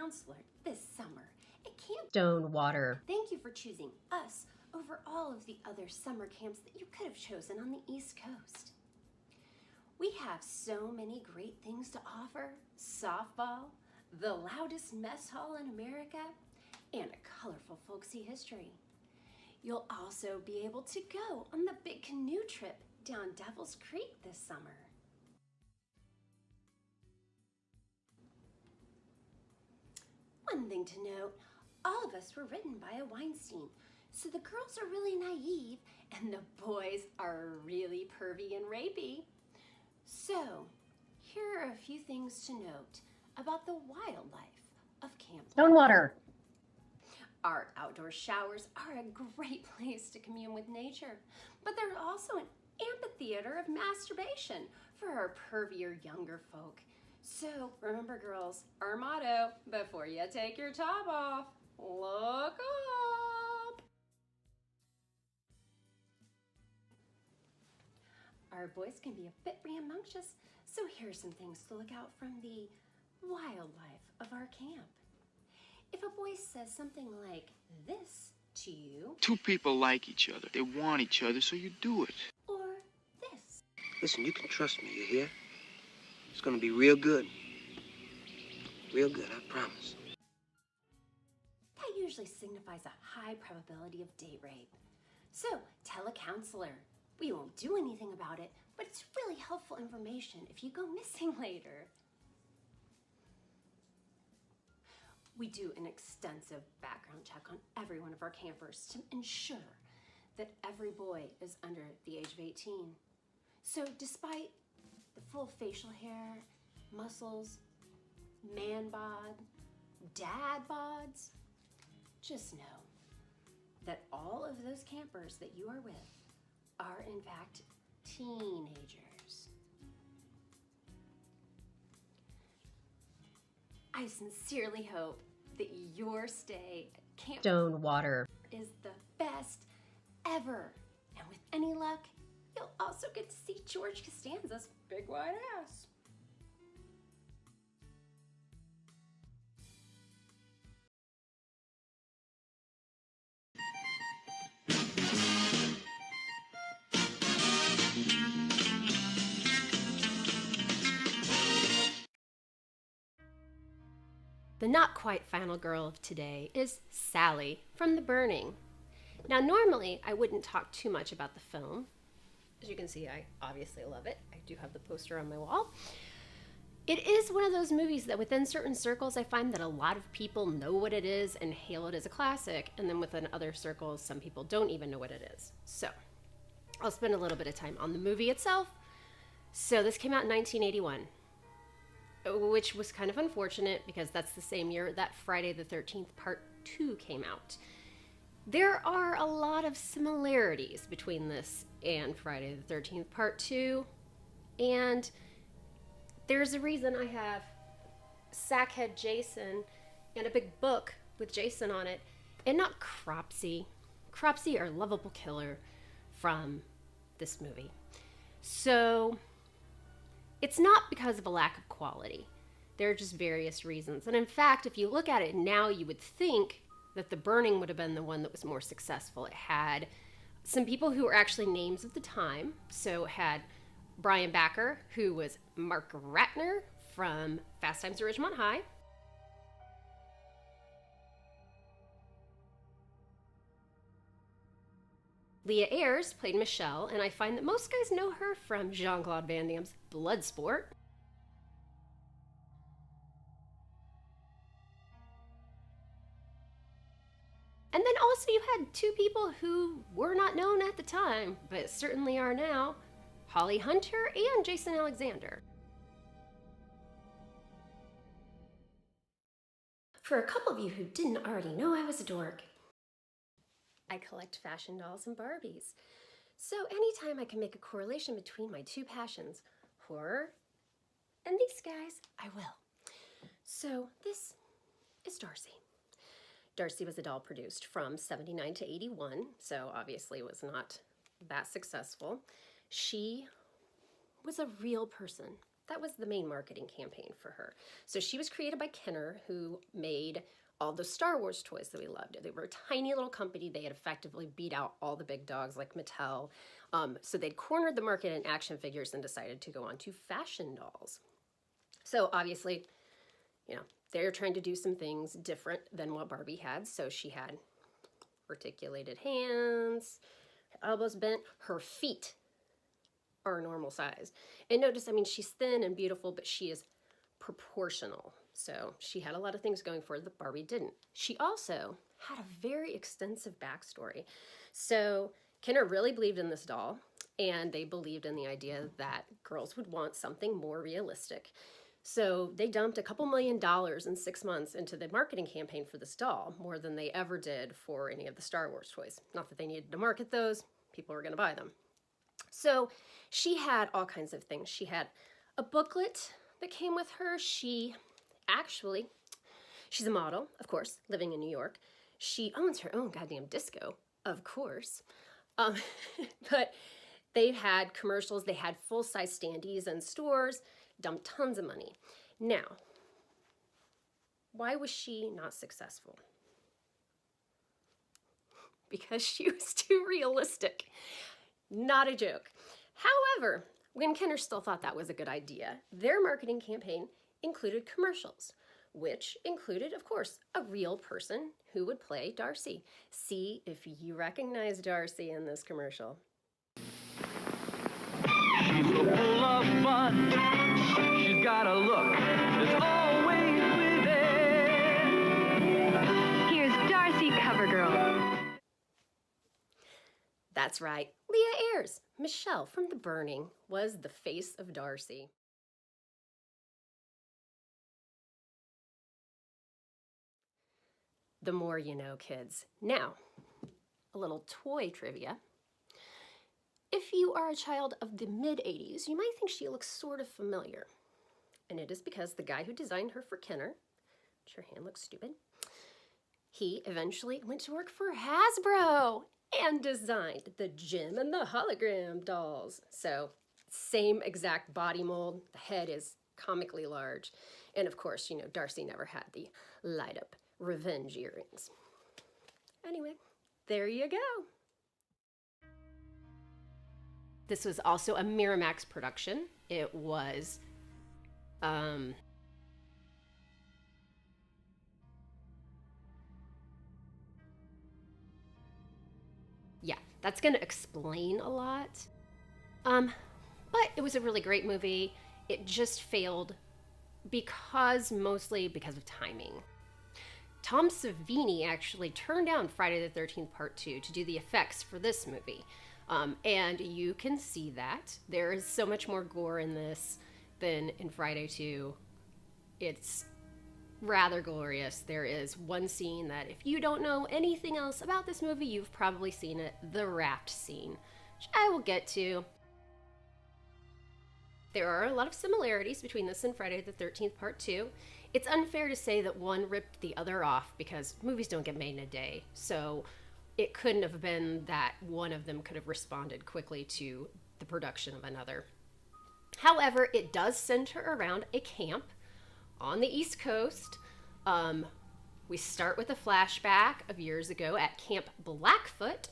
telecounselor this summer at Camp Stillwater. Thank you for choosing us over all of the other summer camps that you could have chosen on the East Coast. We have so many great things to offer: softball, the loudest mess hall in America, and a colorful folksy history. You'll also be able to go on the big canoe trip down Devil's Creek this summer. One thing to note, all of us were written by a Weinstein, so the girls are really naive and the boys are really pervy and rapey. So, here are a few things to note about the wildlife of Camp Stillwater. Our outdoor showers are a great place to commune with nature, but they're also an amphitheater of masturbation for our pervier younger folk. So remember, girls, our motto: before you take your top off, look up. Our boys can be a bit rambunctious, so here are some things to look out from the wildlife of our camp. If a boy says something like this to you, two people like each other. They want each other, so you do it. or this, Listen, you can trust me, you hear? It's gonna be real good. Real good, I promise. that usually signifies a high probability of date rape. So tell a counselor. We won't do anything about it, but it's really helpful information if you go missing later. We do an extensive background check on every one of our campers to ensure that every boy is under the age of 18. So despite the full facial hair, muscles, man bod, dad bods, just know that all of those campers that you are with are in fact teenagers. I sincerely hope that your stay at Camp Stillwater. is the best ever. And with any luck, you'll also get to see George Costanza's big white ass. The not quite final girl of today is Sally from The Burning. Now, normally I wouldn't talk too much about the film. As you can see, I obviously love it. I do have the poster on my wall. It is one of those movies that within certain circles I find that a lot of people know what it is and hail it as a classic, and then within other circles some people don't even know what it is. So I'll spend a little bit of time on the movie itself. So this came out in 1981. Which was kind of unfortunate because that's the same year that Friday the 13th Part 2 came out. There are a lot of similarities between this and Friday the 13th Part 2, and there's a reason I have Sackhead Jason and a big book with Jason on it, and not Cropsy. Cropsy or Lovable Killer from this movie. So it's not because of a lack of quality. There are just various reasons. And in fact, if you look at it now, you would think that The Burning would have been the one that was more successful. It had some people who were actually names of the time. So it had Brian Backer, who was Mark Ratner from Fast Times at Ridgemont High. Leah Ayres played Michelle, and I find that most guys know her from Jean-Claude Van Damme's Bloodsport. And then also you had two people who were not known at the time, but certainly are now, Holly Hunter and Jason Alexander. For a couple of you who didn't already know I was a dork, I collect fashion dolls and Barbies. So anytime I can make a correlation between my two passions, horror and these guys, I will. So this is Darcy. Darcy was a doll produced from 79 to 81, so obviously was not that successful. She was a real person That was the main marketing campaign for her. So she was created by Kenner, who made all the Star Wars toys that we loved. They were a tiny little company. They had effectively beat out all the big dogs like Mattel. So they'd cornered the market in action figures and decided to go on to fashion dolls. So obviously, you know, they're trying to do some things different than what Barbie had. So she had articulated hands, her elbows bent, her feet are normal size. And notice, I mean, she's thin and beautiful, but she is proportional. So she had a lot of things going for her that Barbie didn't. She also had a very extensive backstory. So Kenner really believed in this doll, and they believed in the idea that girls would want something more realistic. So they dumped a couple $1 million in 6 months into the marketing campaign for this doll, more than they ever did for any of the Star Wars toys. Not that they needed to market those, people were gonna buy them. So she had all kinds of things. She had a booklet that came with her. She's a model, of course, living in New York. She owns her own goddamn disco, of course. But they had commercials, they had full-size standees in stores, dumped tons of money. Now, why was she not successful? Because she was too realistic. Not a joke. However, when Kenner still thought that was a good idea, their marketing campaign included commercials, which included, of course, a real person who would play Darcy. See if you recognize Darcy in this commercial. She's so full of fun. She's got a look that's always within. Here's Darcy CoverGirl. That's right, Leah Ayres, Michelle from The Burning, was the face of Darcy. The more you know, kids. Now, a little toy trivia. If you are a child of the mid-'80s, you might think she looks sort of familiar. And it is because the guy who designed her for Kenner, which her hand looks stupid, he eventually went to work for Hasbro and designed the Jim and the Hologram dolls. So, same exact body mold. The head is comically large. And of course, you know, Darcy never had the light-up revenge earrings. Anyway, there you go. This was also a Miramax production. It was, yeah, that's gonna explain a lot. But it was a really great movie. It just failed mostly because of timing. Tom Savini actually turned down Friday the 13th Part 2 to do the effects for this movie. And you can see that. There is so much more gore in this than in Friday 2. It's rather glorious. There is one scene that if you don't know anything else about this movie, you've probably seen it, the raft scene, which I will get to. There are a lot of similarities between this and Friday the 13th Part 2. It's unfair to say that one ripped the other off because movies don't get made in a day. So it couldn't have been that one of them could have responded quickly to the production of another. However, it does center around a camp on the East Coast. We start with a flashback of years ago at Camp Blackfoot,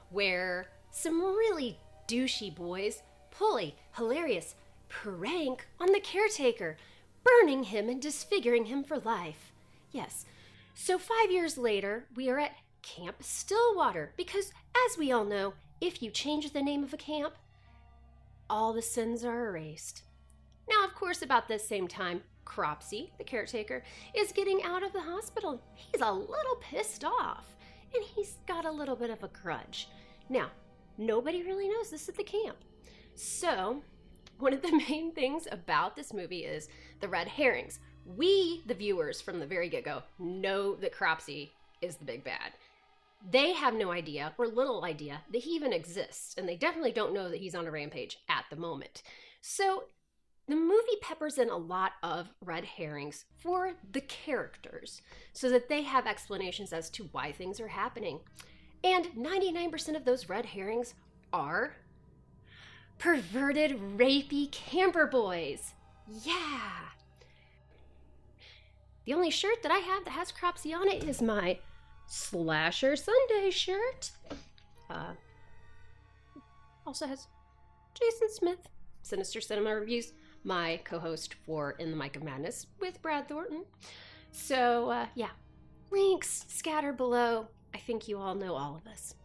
where some really douchey boys pull a hilarious prank on the caretaker, burning him and disfiguring him for life. Yes, so 5 years later, we are at Camp Stillwater, because as we all know, if you change the name of a camp, all the sins are erased. Now, of course, about this same time, Cropsy, the caretaker, is getting out of the hospital. He's a little pissed off, and he's got a little bit of a grudge. Now, nobody really knows this at the camp. So, one of the main things about this movie is the red herrings. We, the viewers, from the very get-go, know that Cropsy is the big bad. They have no idea, or little idea, that he even exists, and they definitely don't know that he's on a rampage at the moment. So, the movie peppers in a lot of red herrings for the characters, so that they have explanations as to why things are happening. And 99% of those red herrings are perverted, rapey camper boys. Yeah! The only shirt that I have that has Cropsy on it is my Slasher Sunday shirt. Also has Jason Smith, Sinister Cinema Reviews, my co-host for In the Mic of Madness with Brad Thornton. So, yeah, links scattered below. I think you all know all of us.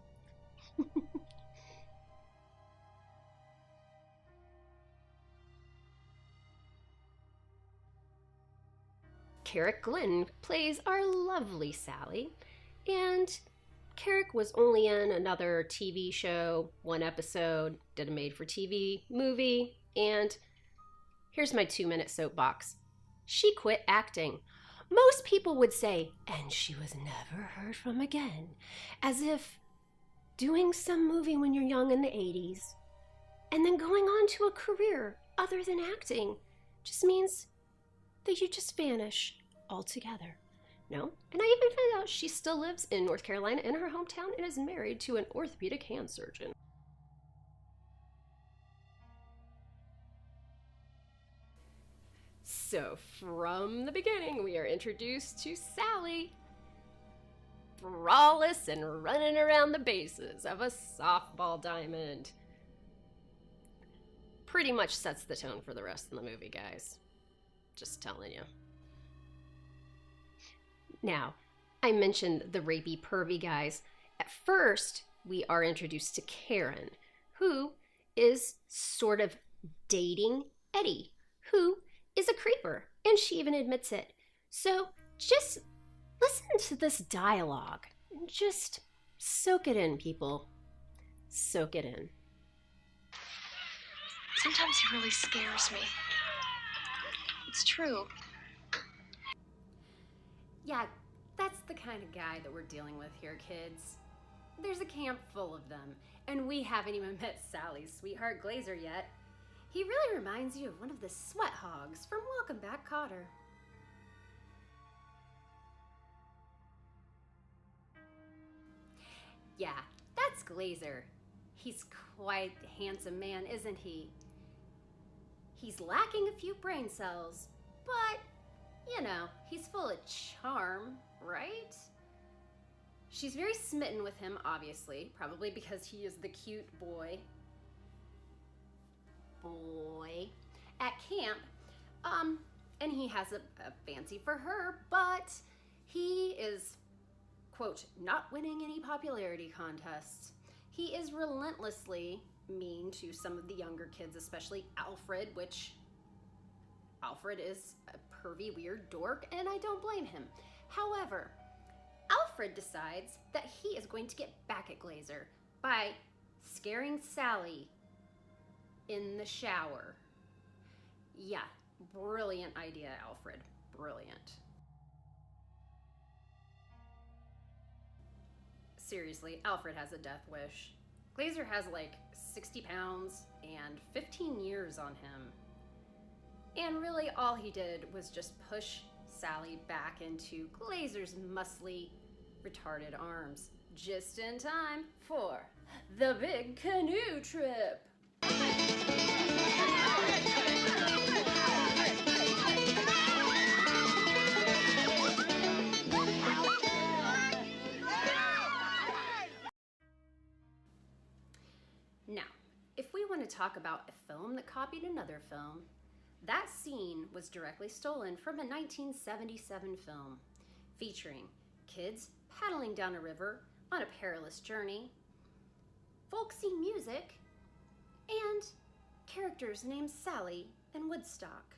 Carrick Glenn plays our lovely Sally, and Carrick was only in another TV show, one episode, did a made-for-TV movie, and here's my 2-minute soapbox. She quit acting. Most people would say, and she was never heard from again, as if doing some movie when you're young in the 80s and then going on to a career other than acting just means that you just vanish altogether. No, and I even found out she still lives in North Carolina in her hometown and is married to an orthopedic hand surgeon. So from the beginning, we are introduced to Sally, braless and running around the bases of a softball diamond. Pretty much sets the tone for the rest of the movie, guys. Just telling you. Now, I mentioned the rapey, pervy guys. At first, we are introduced to Karen, who is sort of dating Eddie, who is a creeper, and she even admits it. So just listen to this dialogue and just soak it in, people. Soak it in. Sometimes he really scares me. It's true. Yeah, that's the kind of guy that we're dealing with here, kids. There's a camp full of them, and we haven't even met Sally's sweetheart Glazer yet. He really reminds you of one of the sweat hogs from Welcome Back, Kotter. Yeah, that's Glazer. He's quite a handsome man, isn't he? He's lacking a few brain cells, but, you know, he's full of charm, right? She's very smitten with him, obviously, probably because he is the cute boy at camp. And he has a fancy for her, but he is, quote, not winning any popularity contests. He is relentlessly mean to some of the younger kids, especially Alfred, which Alfred is a pervy, weird dork, and I don't blame him. However, Alfred decides that he is going to get back at Glazer by scaring Sally in the shower. Yeah, brilliant idea, Alfred. Brilliant. Seriously, Alfred has a death wish. Glazer has like 60 pounds and 15 years on him. And really all he did was just push Sally back into Glazer's muscly, retarded arms, just in time for the big canoe trip. Now, if we want to talk about a film that copied another film, that scene was directly stolen from a 1977 film featuring kids paddling down a river on a perilous journey, folksy music, and characters named Sally and Woodstock.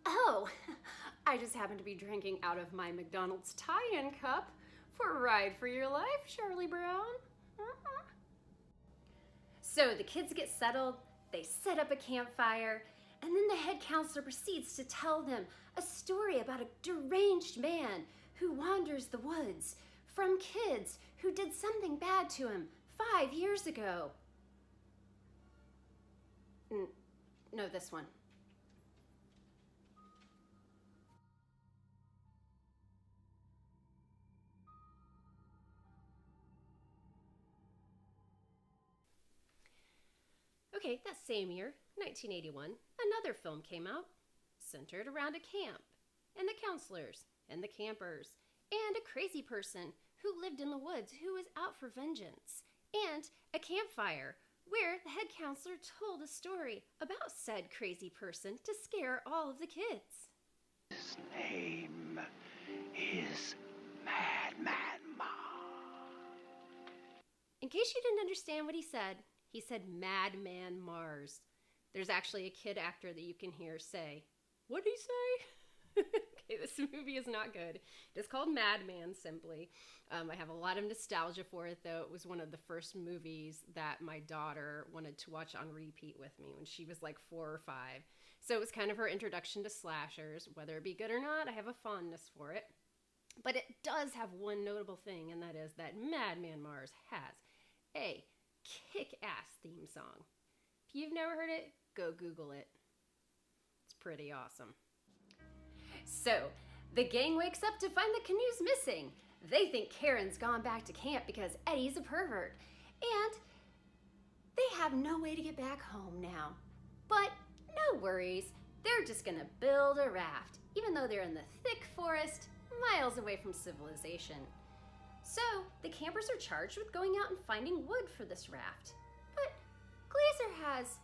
Oh, I just happened to be drinking out of my McDonald's tie-in cup for Ride for Your Life, Charlie Brown. So the kids get settled, they set up a campfire, and then the head counselor proceeds to tell them a story about a deranged man who wanders the woods from kids who did something bad to him 5 years ago. No, this one. Okay, that same year, 1981, another film came out centered around a camp and the counselors and the campers and a crazy person who lived in the woods who was out for vengeance, and a campfire where the head counselor told a story about said crazy person to scare all of the kids. His name is Madman Ma. In case you didn't understand what he said Madman Mars. There's actually a kid actor that you can hear say, "What'd he say?" Okay, this movie is not good. It is called Madman, simply. I have a lot of nostalgia for it, though. It was one of the first movies that my daughter wanted to watch on repeat with me when she was like 4 or 5. So it was kind of her introduction to slashers. Whether it be good or not, I have a fondness for it. But it does have one notable thing, and that is that Madman Mars has a kick-ass theme song. If you've never heard it, go Google it. It's pretty awesome. So, the gang wakes up to find the canoes missing. They think Karen's gone back to camp because Eddie's a pervert. And they have no way to get back home now. But no worries, they're just gonna build a raft, even though they're in the thick forest, miles away from civilization. So, the campers are charged with going out and finding wood for this raft. But Glazer has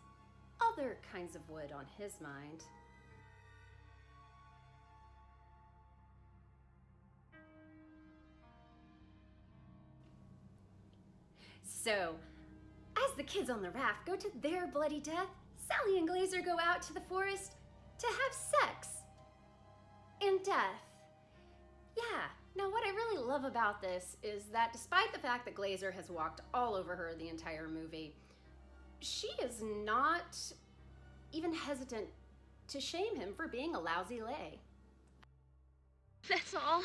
other kinds of wood on his mind. So, as the kids on the raft go to their bloody death, Sally and Glazer go out to the forest to have sex. And death. Yeah, now what I really love about this is that despite the fact that Glazer has walked all over her the entire movie, she is not even hesitant to shame him for being a lousy lay. That's all.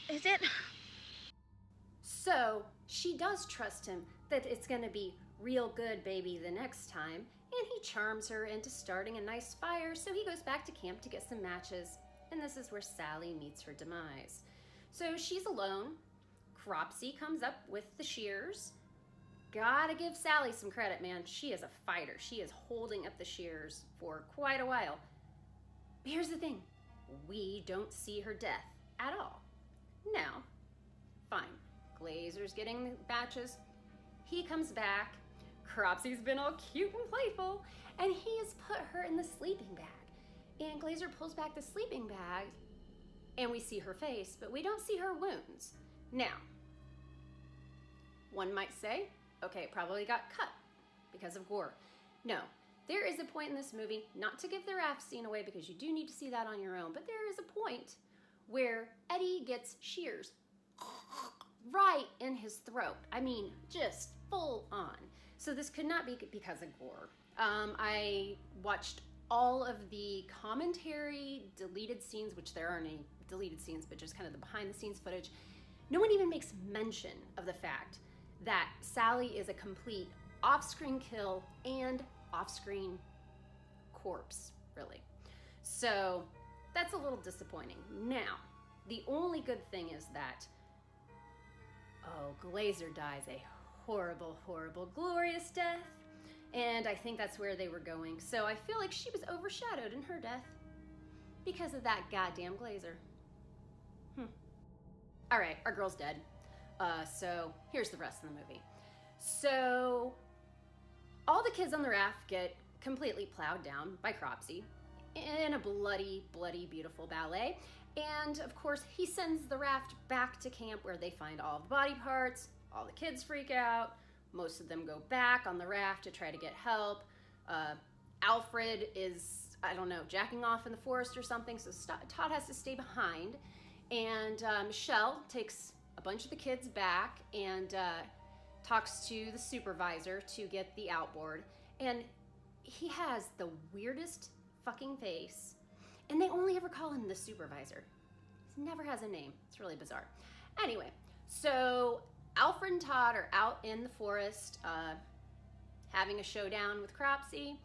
Is it? So, she does trust him that it's gonna be real good, baby, the next time, and he charms her into starting a nice fire, so he goes back to camp to get some matches, and this is where Sally meets her demise. So she's alone. Cropsy comes up with the shears. Gotta give Sally some credit, man. She is a fighter. She is holding up the shears for quite a while. But here's the thing. We don't see her death at all. Now, fine. Glazer's getting the matches. He comes back. Cropsy's been all cute and playful, and he has put her in the sleeping bag. And Glazer pulls back the sleeping bag, and we see her face, but we don't see her wounds. Now, one might say, okay, it probably got cut because of gore. No, there is a point in this movie, not to give the raft scene away because you do need to see that on your own, but there is a point where Eddie gets shears right in his throat. I mean, just full on. So this could not be because of gore. I watched all of the commentary, deleted scenes, which there aren't any deleted scenes, but just kind of the behind the scenes footage. No one even makes mention of the fact that Sally is a complete off-screen kill and off-screen corpse, really. So that's a little disappointing. Now, the only good thing is that, Glazer dies a horrible, horrible, glorious death. And I think that's where they were going. So I feel like she was overshadowed in her death because of that goddamn Glazer. All right, our girl's dead. So here's the rest of the movie. So all the kids on the raft get completely plowed down by Cropsy in a bloody, bloody, beautiful ballet. And of course, he sends the raft back to camp where they find all the body parts. All the kids freak out. Most of them go back on the raft to try to get help. Alfred is, I don't know, jacking off in the forest or something, so Todd has to stay behind. And Michelle takes a bunch of the kids back and talks to the supervisor to get the outboard. And he has the weirdest fucking face. And they only ever call him the supervisor. He never has a name. It's really bizarre. Anyway, so Alfred and Todd are out in the forest having a showdown with Cropsy.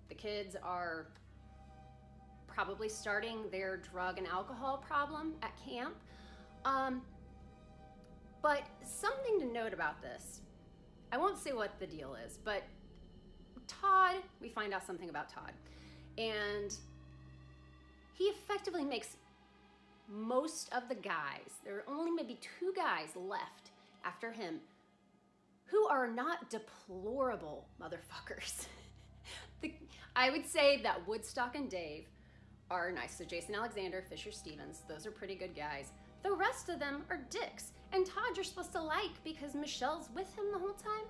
The kids are probably starting their drug and alcohol problem at camp. But something to note about this, I won't say what the deal is, but Todd, we find out something about Todd. And he effectively makes most of the guys, there are only maybe 2 guys left after him, who are not deplorable motherfuckers. I would say that Woodstock and Dave are nice. So Jason Alexander, Fisher Stevens, those are pretty good guys. The rest of them are dicks. And Todd you're supposed to like because Michelle's with him the whole time.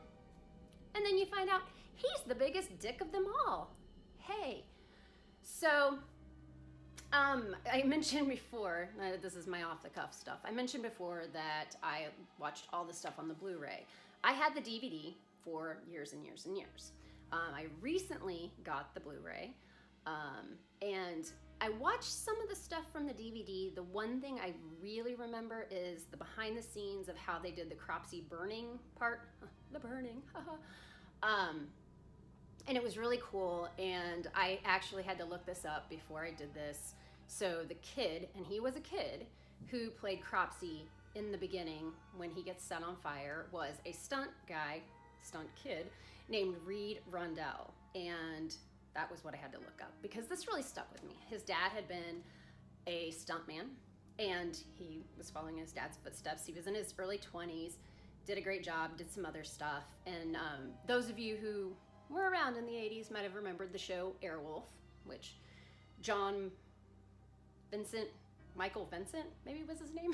And then you find out he's the biggest dick of them all. Hey. So, I mentioned before, this is my off-the-cuff stuff. I mentioned before that I watched all the stuff on the Blu-ray. I had the DVD for years and years and years. I recently got the Blu-ray, and I watched some of the stuff from the DVD. The one thing I really remember is the behind the scenes of how they did the Cropsey burning part. The burning, and it was really cool, and I actually had to look this up before I did this. So the kid, and he was a kid, who played Cropsey in the beginning when he gets set on fire was a stunt kid named Reed Rundell. And that was what I had to look up because this really stuck with me. His dad had been a stuntman and he was following his dad's footsteps. He was in his early 20s, did a great job, did some other stuff. And those of you who were around in the 80s might have remembered the show Airwolf, which Michael Vincent, maybe was his name.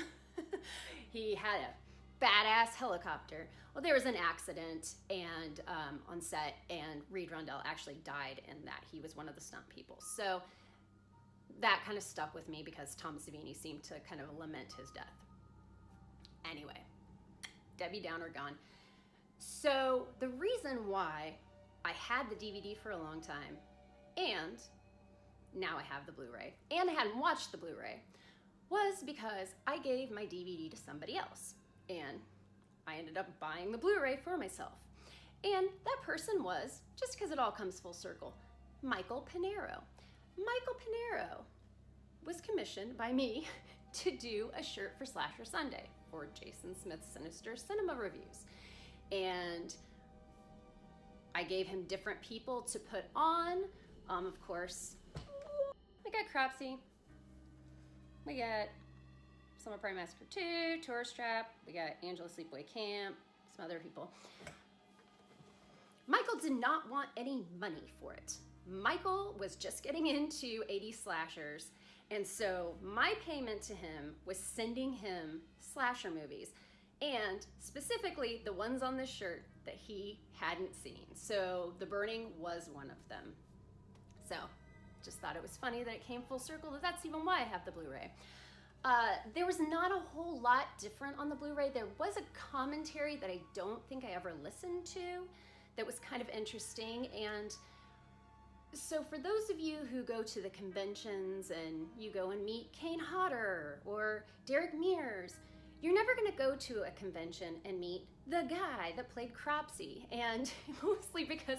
He had a badass helicopter. Well, there was an accident and on set, and Reed Rundell actually died in that. He was one of the stunt people. So that kind of stuck with me because Tom Savini seemed to kind of lament his death. Anyway, Debbie Downer gone. So the reason why I had the DVD for a long time, and now I have the Blu-ray, and I hadn't watched the Blu-ray, was because I gave my DVD to somebody else. And I ended up buying the Blu-ray for myself. And that person was, just because it all comes full circle, Michael Pinero. Michael Pinero was commissioned by me to do a shirt for Slasher Sunday for Jason Smith's Sinister Cinema Reviews. And I gave him different people to put on. Of course, we got Cropsey. We got Summer Prime Massacre 2, Tourist Trap. We got Angela Sleepaway Camp, some other people. Michael did not want any money for it. Michael was just getting into 80s slashers, and so my payment to him was sending him slasher movies, and specifically the ones on this shirt that he hadn't seen. So The Burning was one of them. So just thought it was funny that it came full circle, that that's even why I have the Blu-ray. There was not a whole lot different on the Blu-ray. There was a commentary that I don't think I ever listened to that was kind of interesting. And so for those of you who go to the conventions and you go and meet Kane Hodder or Derek Mears, you're never gonna go to a convention and meet the guy that played Cropsey. And mostly because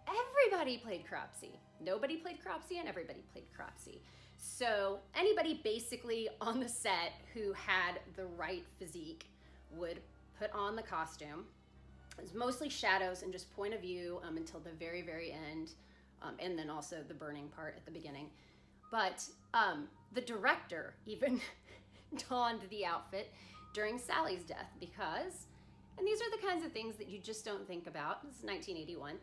everybody played Cropsey. Nobody played Cropsey and everybody played Cropsey. So anybody basically on the set who had the right physique would put on the costume. It was mostly shadows and just point of view until the very, very end. And then also the burning part at the beginning. But the director even donned the outfit during Sally's death because, and these are the kinds of things that you just don't think about. This is 1981.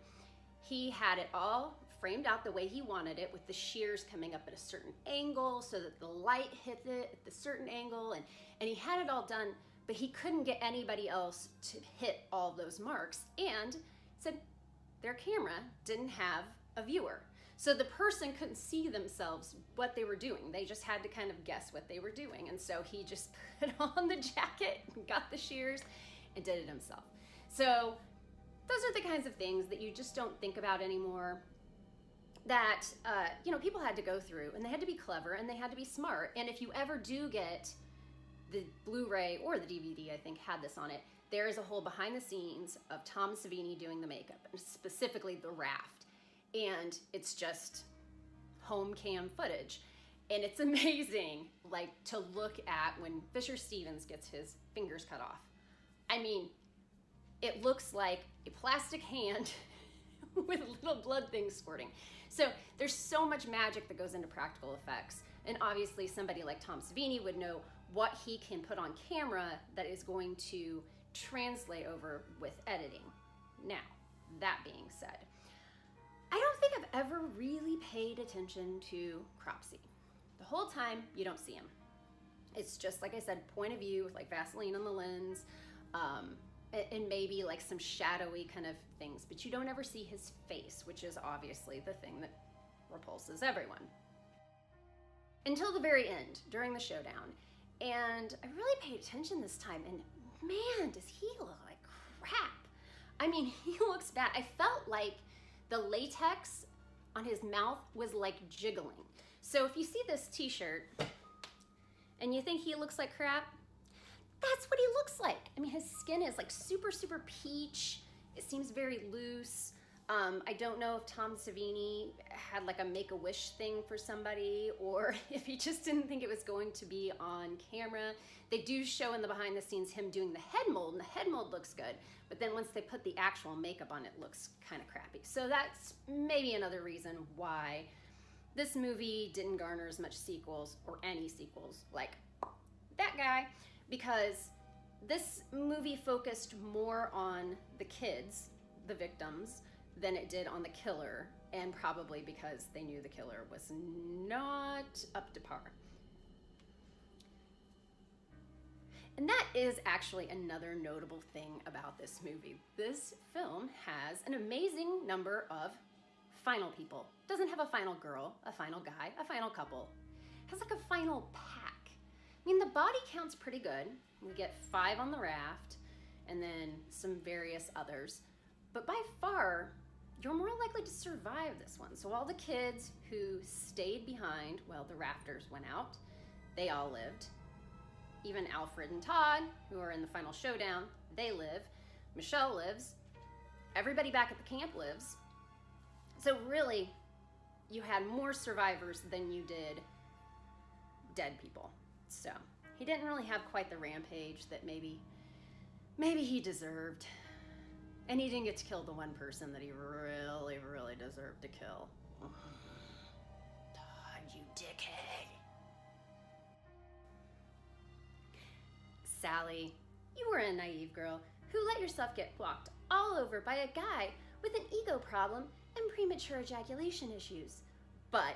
He had it all framed out the way he wanted it, with the shears coming up at a certain angle so that the light hit it at the certain angle, and he had it all done, but he couldn't get anybody else to hit all those marks, and said their camera didn't have a viewer. So the person couldn't see themselves what they were doing. They just had to kind of guess what they were doing. And so he just put on the jacket, got the shears, and did it himself. So those are the kinds of things that you just don't think about anymore, that people had to go through, and they had to be clever and they had to be smart. And if you ever do get the Blu-ray or the DVD, I think had this on it, there is a whole behind the scenes of Tom Savini doing the makeup, and specifically the raft. And it's just home cam footage. And it's amazing, like, to look at when Fisher Stevens gets his fingers cut off. I mean, it looks like a plastic hand with little blood things squirting. So there's so much magic that goes into practical effects. And obviously somebody like Tom Savini would know what he can put on camera that is going to translate over with editing. Now, that being said, I don't think I've ever really paid attention to Cropsy. The whole time, you don't see him. It's just, like I said, point of view with like Vaseline on the lens, and maybe like some shadowy kind of things, but you don't ever see his face, which is obviously the thing that repulses everyone. Until the very end, during the showdown. And I really paid attention this time, and man, does he look like crap. I mean, he looks bad. I felt like the latex on his mouth was like jiggling. So if you see this t-shirt and you think he looks like crap, that's what he looks like. I mean, his skin is like super, super peach. It seems very loose. I don't know if Tom Savini had like a Make-A-Wish thing for somebody, or if he just didn't think it was going to be on camera. They do show in the behind the scenes him doing the head mold, and the head mold looks good, but then once they put the actual makeup on, it looks kind of crappy. So that's maybe another reason why this movie didn't garner as much sequels, or any sequels, like that guy, because this movie focused more on the kids, the victims, than it did on the killer, and probably because they knew the killer was not up to par. And that is actually another notable thing about this movie. This film has an amazing number of final people. It doesn't have a final girl, a final guy, a final couple. It has like a final pack. I mean, the body count's pretty good. We get 5 on the raft, and then some various others. But by far, you're more likely to survive this one. So all the kids who stayed behind, well, the rafters went out, they all lived. Even Alfred and Todd, who are in the final showdown, they live. Michelle lives. Everybody back at the camp lives. So really, you had more survivors than you did dead people. So he didn't really have quite the rampage that maybe he deserved. And he didn't get to kill the one person that he really, really deserved to kill. Todd, you dickhead. Sally, you were a naive girl who let yourself get walked all over by a guy with an ego problem and premature ejaculation issues. But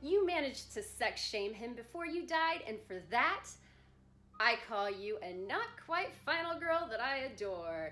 you managed to sex shame him before you died, and for that, I call you a not quite final girl that I adore.